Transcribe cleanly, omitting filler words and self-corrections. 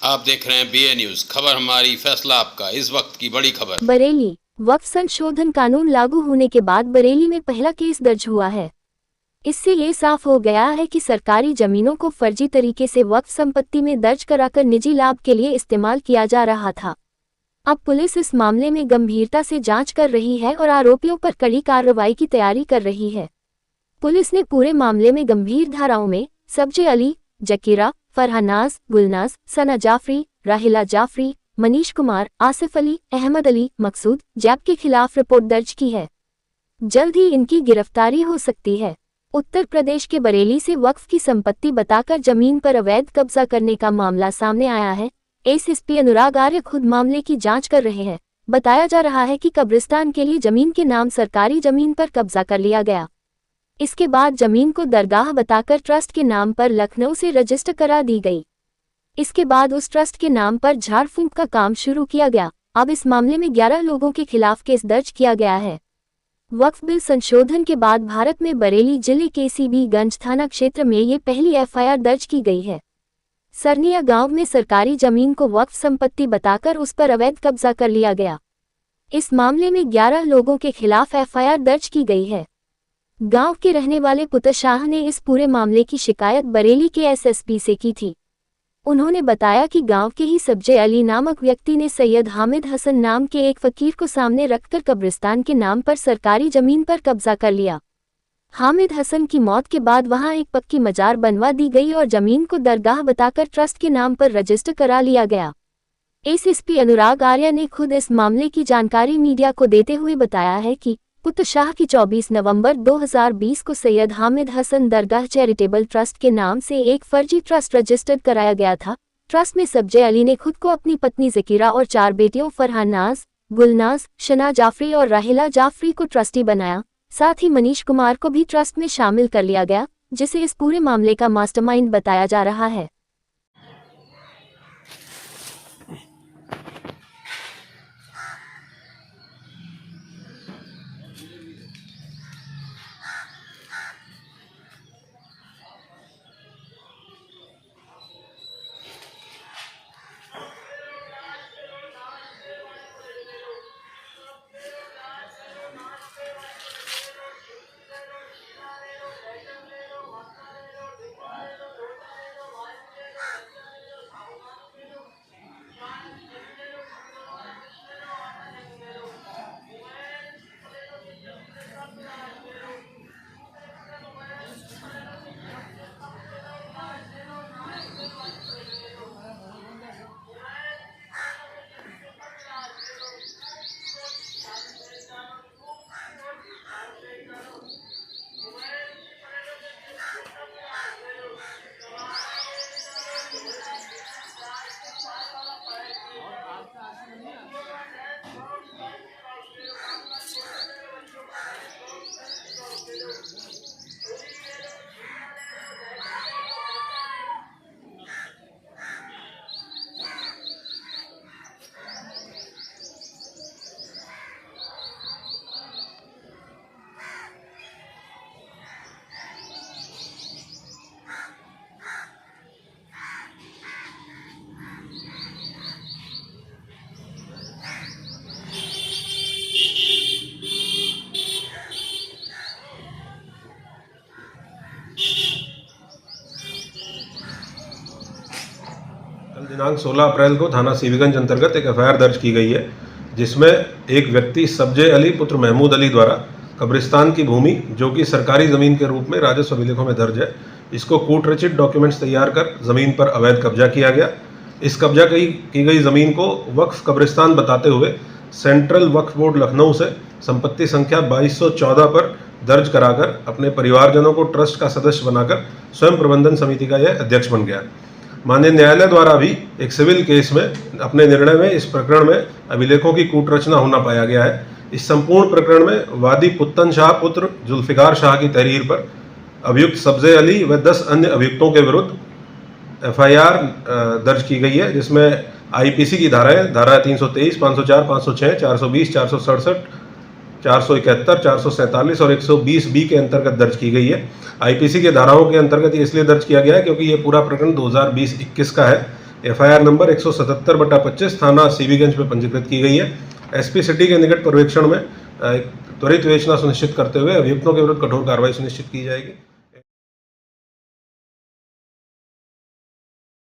आप देख रहे हैं BA न्यूज, खबर हमारी फैसला आपका। इस वक्त की बड़ी खबर। बरेली वक्फ संशोधन कानून लागू होने के बाद बरेली में पहला केस दर्ज हुआ है। इससे ये साफ हो गया है कि सरकारी जमीनों को फर्जी तरीके से वक्फ संपत्ति में दर्ज कराकर निजी लाभ के लिए इस्तेमाल किया जा रहा था। अब पुलिस इस मामले में गंभीरता से जांच कर रही है और आरोपियों पर कड़ी कार्रवाई की तैयारी कर रही है। पुलिस ने पूरे मामले में गंभीर धाराओं में सब्जे अली, जकीरा, फरहानाज, गुलनाज, सना जाफरी, राहिला जाफरी, मनीष कुमार, आसिफ अली, अहमद अली, मकसूद, जैब के खिलाफ रिपोर्ट दर्ज की है। जल्द ही इनकी गिरफ्तारी हो सकती है। उत्तर प्रदेश के बरेली से वक्फ की संपत्ति बताकर जमीन पर अवैध कब्जा करने का मामला सामने आया है। एसएसपी अनुराग आर्य खुद मामले की जांच कर रहे हैं। बताया जा रहा है कि कब्रिस्तान के लिए जमीन के नाम सरकारी जमीन पर कब्जा कर लिया गया। इसके बाद जमीन को दरगाह बताकर ट्रस्ट के नाम पर लखनऊ से रजिस्टर करा दी गई। इसके बाद उस ट्रस्ट के नाम पर झाड़ फूंक का काम शुरू किया गया। अब इस मामले में 11 लोगों के खिलाफ केस दर्ज किया गया है। वक्फ बिल संशोधन के बाद भारत में बरेली जिले के सीबीगंज थाना क्षेत्र में ये पहली एफआईआर दर्ज की गई है। सरनिया गांव में सरकारी जमीन को वक्फ संपत्ति बताकर उस पर अवैध कब्जा कर लिया गया। इस मामले में 11 लोगों के खिलाफ एफआईआर दर्ज की गई है। गांव के रहने वाले पुत्र शाह ने इस पूरे मामले की शिकायत बरेली के एसएसपी से की थी। उन्होंने बताया कि गांव के ही सब्जे अली नामक व्यक्ति ने सैयद हामिद हसन नाम के एक फकीर को सामने रखकर कब्रिस्तान के नाम पर सरकारी जमीन पर कब्जा कर लिया। हामिद हसन की मौत के बाद वहां एक पक्की मजार बनवा दी गई और जमीन को दरगाह बताकर ट्रस्ट के नाम पर रजिस्टर करा लिया गया। एसएसपी अनुराग आर्य ने खुद इस मामले की जानकारी मीडिया को देते हुए बताया है कि पुत्र शाह की 24 नवंबर 2020 को सैयद हामिद हसन दरगाह चैरिटेबल ट्रस्ट के नाम से एक फर्जी ट्रस्ट रजिस्टर्ड कराया गया था। ट्रस्ट में सब्जे अली ने खुद को अपनी पत्नी जकीरा और 4 बेटियों फरहानाज, गुलनाज, शना जाफरी और राहिला जाफरी को ट्रस्टी बनाया। साथ ही मनीष कुमार को भी ट्रस्ट में शामिल कर लिया गया, जिसे इस पूरे मामले का मास्टरमाइंड बताया जा रहा है। कल दिनांक 16 अप्रैल को थाना सीबीगंज अंतर्गत एक एफआईआर दर्ज की गई है, जिसमें एक व्यक्ति सब्जे अली पुत्र महमूद अली द्वारा कब्रिस्तान की भूमि, जो कि सरकारी ज़मीन के रूप में राजस्व अभिलेखों में दर्ज है, इसको कोर्ट रचित डॉक्यूमेंट्स तैयार कर ज़मीन पर अवैध कब्जा किया गया। इस कब्जा की गई ज़मीन को वक्फ कब्रिस्तान बताते हुए सेंट्रल वक्फ बोर्ड लखनऊ से संपत्ति संख्या 2214 पर दर्ज कराकर अपने परिवारजनों को ट्रस्ट का सदस्य बनाकर स्वयं प्रबंधन समिति का यह अध्यक्ष बन गया। माननीय न्यायालय द्वारा भी एक सिविल केस में अपने निर्णय में इस प्रकरण में अभिलेखों की कूटरचना होना पाया गया है। इस संपूर्ण प्रकरण में वादी पुत्तन शाह पुत्र जुल्फिकार शाह की तहरीर पर अभियुक्त सब्जे अली व 10 अन्य अभियुक्तों के विरुद्ध एफआईआर दर्ज की गई है, जिसमें आईपीसी की धाराएं धारा 323, 504, 506, 420, 467, 471, 447 और 120 बी के अंतर्गत दर्ज की गई है। आईपीसी के धाराओं के अंतर्गत ये इसलिए दर्ज किया गया है क्योंकि ये पूरा प्रकरण 2020-21 का है। एफआईआर नंबर 177/25 थाना सीबीगंज में पंजीकृत की गई है। एसपी सिटी के निकट पर्यवेक्षण में त्वरित विवेचना सुनिश्चित करते हुए अभियुक्तों के विरुद्ध कठोर कार्रवाई सुनिश्चित की जाएगी।